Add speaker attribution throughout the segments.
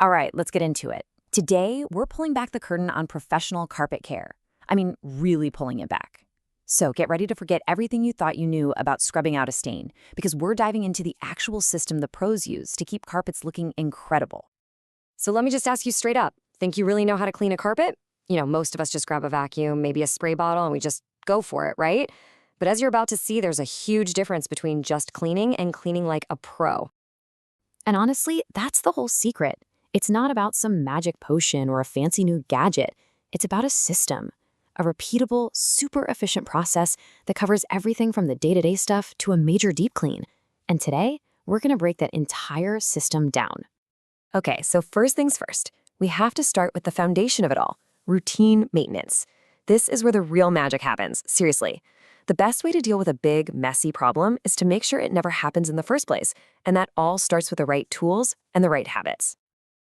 Speaker 1: All right, let's get into it. Today, we're pulling back the curtain on professional carpet care. I mean, really pulling it back. So get ready to forget everything you thought you knew about scrubbing out a stain, because we're diving into the actual system the pros use to keep carpets looking incredible.
Speaker 2: So let me just ask you straight up. Think you really know how to clean a carpet? Most of us just grab a vacuum, maybe a spray bottle, and we just go for it, right? But as you're about to see, there's a huge difference between just cleaning and cleaning like a pro.
Speaker 1: And honestly, that's the whole secret. It's not about some magic potion or a fancy new gadget. It's about a system, a repeatable, super efficient process that covers everything from the day-to-day stuff to a major deep clean. And today, we're going to break that entire system down.
Speaker 2: Okay, so first things first, we have to start with the foundation of it all, routine maintenance. This is where the real magic happens, seriously. The best way to deal with a big, messy problem is to make sure it never happens in the first place, and that all starts with the right tools and the right habits.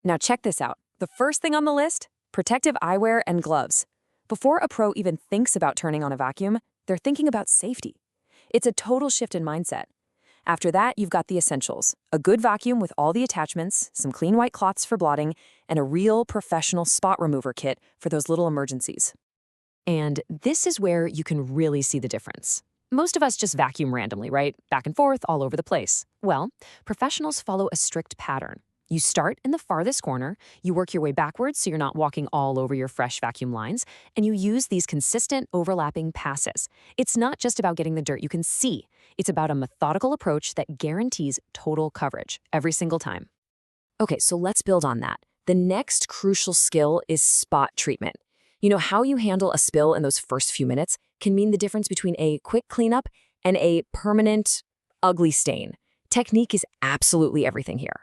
Speaker 2: Now check this out. The first thing on the list, protective eyewear and gloves. Before a pro even thinks about turning on a vacuum, they're thinking about safety. It's a total shift in mindset. After that, you've got the essentials, a good vacuum with all the attachments, some clean white cloths for blotting, and a real professional spot remover kit for those little emergencies. And this is where you can really see the difference. Most of us just vacuum randomly, right? Back and forth, all over the place. Well, professionals follow a strict pattern. You start in the farthest corner, you work your way backwards so you're not walking all over your fresh vacuum lines, and you use these consistent overlapping passes. It's not just about getting the dirt you can see. It's about a methodical approach that guarantees total coverage every single time. Okay, so let's build on that. The next crucial skill is spot treatment. You know, how you handle a spill in those first few minutes can mean the difference between a quick cleanup and a permanent, ugly stain. Technique is absolutely everything here.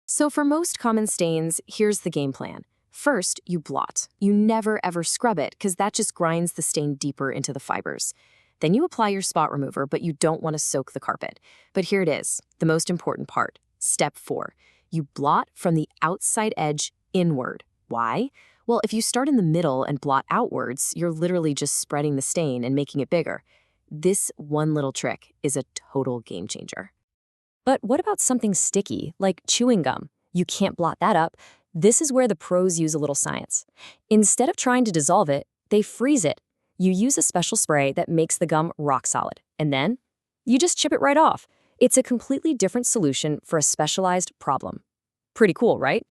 Speaker 2: So for most common stains, here's the game plan. First, you blot. You never ever scrub it because that just grinds the stain deeper into the fibers. Then you apply your spot remover, but you don't want to soak the carpet. But here it is, the most important part. Step 4. You blot from the outside edge inward. Why? Well, if you start in the middle and blot outwards, you're literally just spreading the stain and making it bigger. This one little trick is a total game changer. But what about something sticky, like chewing gum? You can't blot that up. This is where the pros use a little science. Instead of trying to dissolve it, they freeze it. You use a special spray that makes the gum rock solid, and then you just chip it right off. It's a completely different solution for a specialized problem. Pretty cool, right?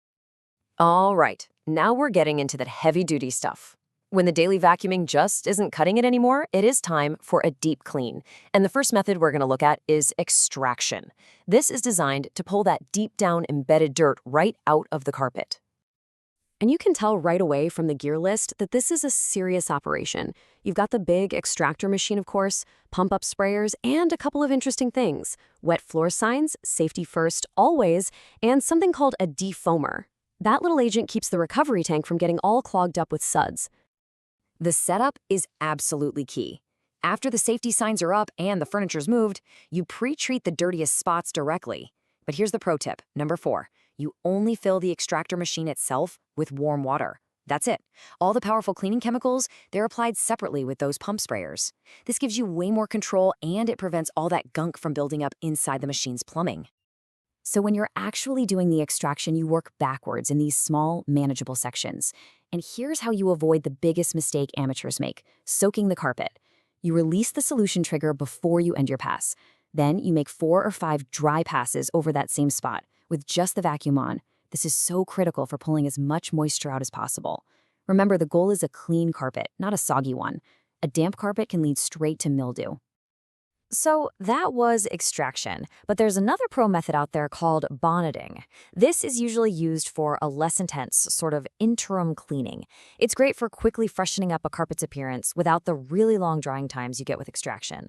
Speaker 2: All right, now we're getting into that heavy-duty stuff. When the daily vacuuming just isn't cutting it anymore, it is time for a deep clean. And the first method we're going to look at is extraction. This is designed to pull that deep down embedded dirt right out of the carpet. And you can tell right away from the gear list that this is a serious operation. You've got the big extractor machine, of course, pump-up sprayers, and a couple of interesting things. Wet floor signs, safety first, always, and something called a defoamer. That little agent keeps the recovery tank from getting all clogged up with suds. The setup is absolutely key. After the safety signs are up and the furniture's moved, you pre-treat the dirtiest spots directly. But here's the pro tip, number 4. You only fill the extractor machine itself with warm water. That's it. All the powerful cleaning chemicals, they're applied separately with those pump sprayers. This gives you way more control and it prevents all that gunk from building up inside the machine's plumbing. So when you're actually doing the extraction, you work backwards in these small, manageable sections. And here's how you avoid the biggest mistake amateurs make, soaking the carpet. You release the solution trigger before you end your pass. Then you make 4 or 5 dry passes over that same spot, with just the vacuum on. This is so critical for pulling as much moisture out as possible. Remember, the goal is a clean carpet, not a soggy one. A damp carpet can lead straight to mildew. So that was extraction, but there's another pro method out there called bonneting. This is usually used for a less intense, sort of interim cleaning. It's great for quickly freshening up a carpet's appearance without the really long drying times you get with extraction.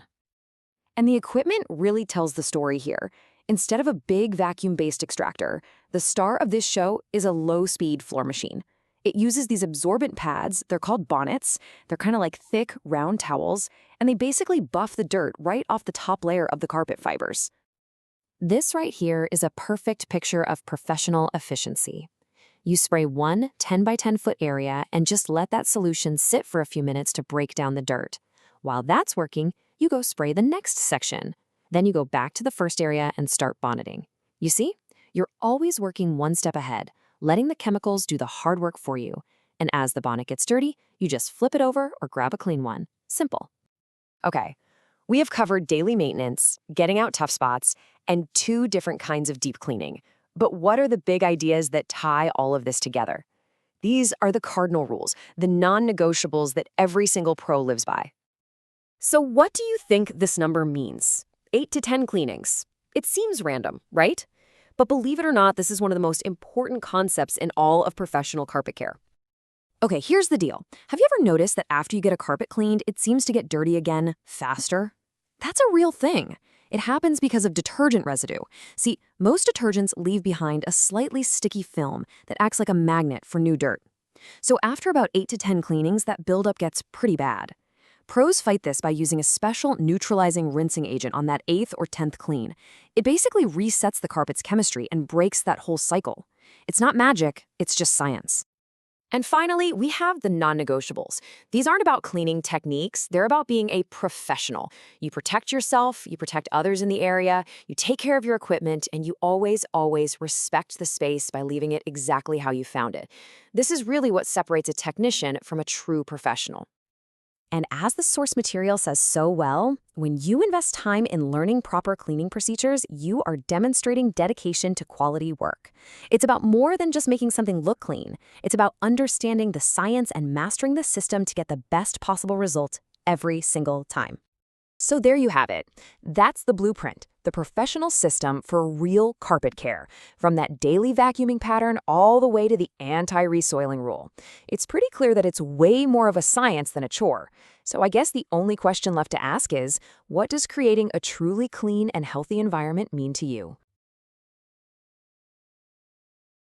Speaker 2: And the equipment really tells the story here. Instead of a big vacuum-based extractor, the star of this show is a low-speed floor machine. It uses these absorbent pads, they're called bonnets, they're kind of like thick, round towels, and they basically buff the dirt right off the top layer of the carpet fibers. This right here is a perfect picture of professional efficiency. You spray one 10 by 10 foot area and just let that solution sit for a few minutes to break down the dirt. While that's working, you go spray the next section. Then you go back to the first area and start bonneting. You see? You're always working one step ahead.
Speaker 1: letting the chemicals do the hard work for you. And as the bonnet gets dirty, you just flip it over or grab a clean one. Simple.
Speaker 2: Okay, we have covered daily maintenance, getting out tough spots, and 2 different kinds of deep cleaning. But what are the big ideas that tie all of this together? These are the cardinal rules, the non-negotiables that every single pro lives by. So what do you think this number means? 8 to 10 cleanings. It seems random, right? But believe it or not, this is one of the most important concepts in all of professional carpet care. Okay, here's the deal. Have you ever noticed that after you get a carpet cleaned, it seems to get dirty again faster? That's a real thing. It happens because of detergent residue. See, most detergents leave behind a slightly sticky film that acts like a magnet for new dirt. So after about 8 to 10 cleanings, that buildup gets pretty bad. Pros fight this by using a special neutralizing rinsing agent on that 8th or 10th clean. It basically resets the carpet's chemistry and breaks that whole cycle. It's not magic, it's just science. And finally, we have the non-negotiables. These aren't about cleaning techniques, they're about being a professional. You protect yourself, you protect others in the area, you take care of your equipment, and you always respect the space by leaving it exactly how you found it. This is really what separates a technician from a true professional. And as the source material says so well, when you invest time in learning proper cleaning procedures, you are demonstrating dedication to quality work. It's about more than just making something look clean. It's about understanding the science and mastering the system to get the best possible result every single time. So there you have it. That's the blueprint, the professional system for real carpet care, from that daily vacuuming pattern all the way to the anti-resoiling rule. It's pretty clear that it's way more of a science than a chore. So I guess the only question left to ask is, what does creating a truly clean and healthy environment mean to you?